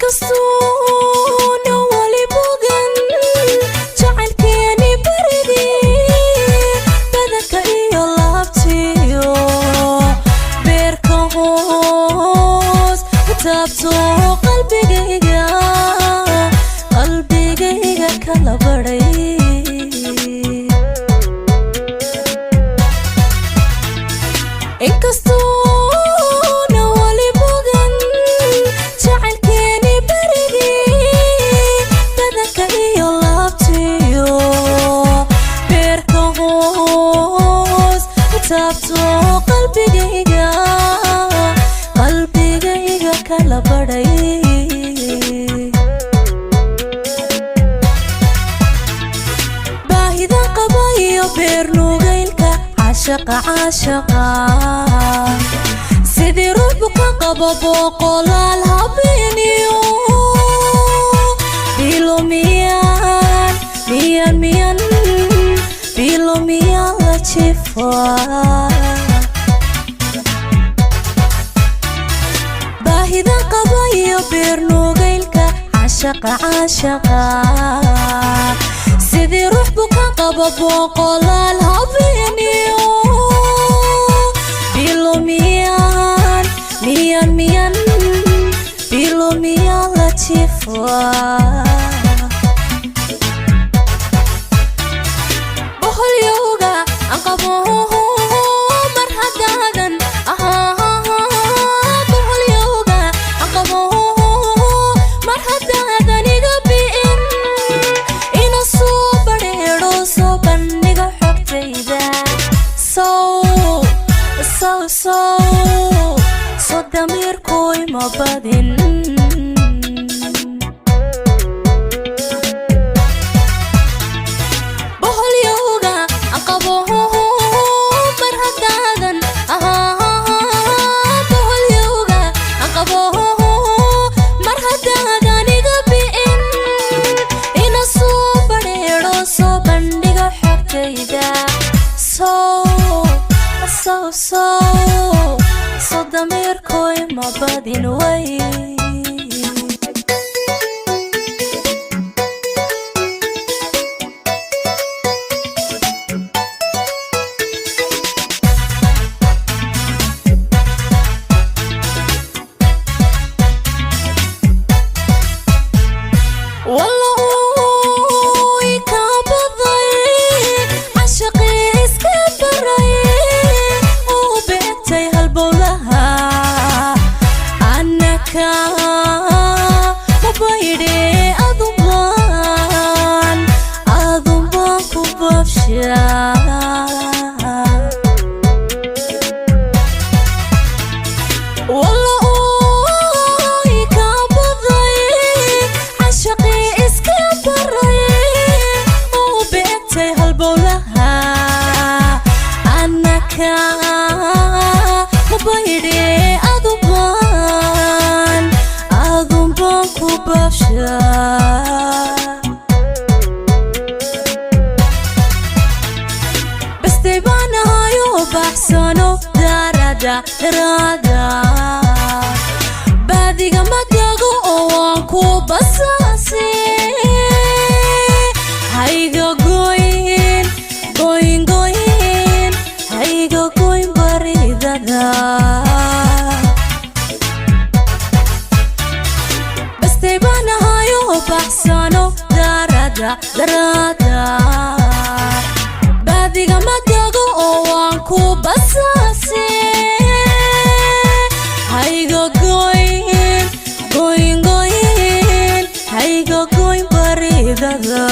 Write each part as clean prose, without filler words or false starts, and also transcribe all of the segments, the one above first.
inkastoona wali bogan jacaylkeeni baridii badanka iyo laabtiyo beerka hoos ku taabto qalbigayga kala baray inkastoona wali bogan jacaylkeeni baridii badanka iyo laabtiyo beerka hoos ku taabto qalbigayga kala baray baahida qaba iyo beernugaylka caashaqa sidii ruuxbu ka qabo boqolaal habeeniyo bilomiyaan la jifaa baahida qaba iyo beernugaylka caashaqa sidii ruuxbu ka qabo boqolaal habeeniyo bilomiyaan la jifaa boholyowga aan qabo mar haddaadan boholyowga aan qabo mar haddaadan iga bi'in ina soo badheedho soo bandhiga xogtayda so damiirkoy ma badin boholyowga aan qabo mar haddaadan boholyowga aan qabo mar haddaadan iga bi'in ina soo badheedho soo bandhiga xogtayda so damiirkoy ma badin way adunbaan ku babshaa wallaahi ka baday cashaqii iska baray oo beegtay halbowlaha annaka mabaydhe adunbaan ku babshaa bastay baan ahayo baxsano darada baadiga madago oo waan ku basaase hayga goyn hayga goyn baridada bastay baan ahayo baxsano darada baadiga madago oo waan ku basaase hayga goyn hayga goyn baridada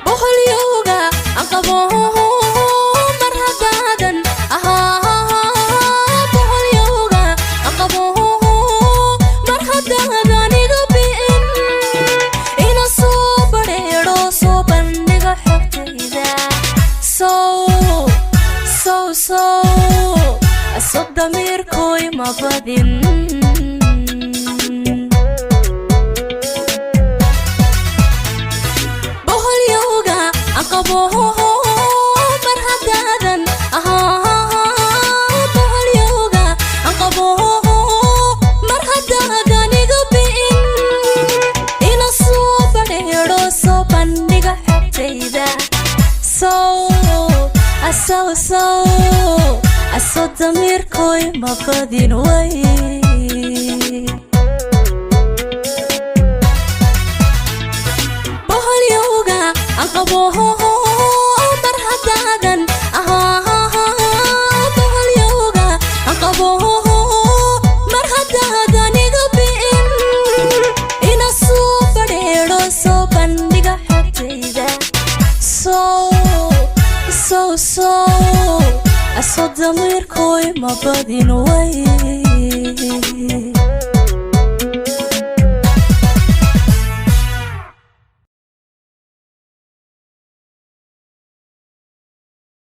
boholyowga aan qabo mar haddaadan boholyowga aan qabo mar haddaadan iga bi'in ina soo badheedho soo bandhiga xogtayda so damiirkoy ma badin boholyowga aan qabo mar haddaadan boholyowga aan qabo damiirkoy ma badin way bahalyowga aqaboho mar hadaadan bahalyowga aqaboho mar hadaadan iga bi'in ina soo badheedho soo bandhiga xogtayda so damiirkoy ma badin way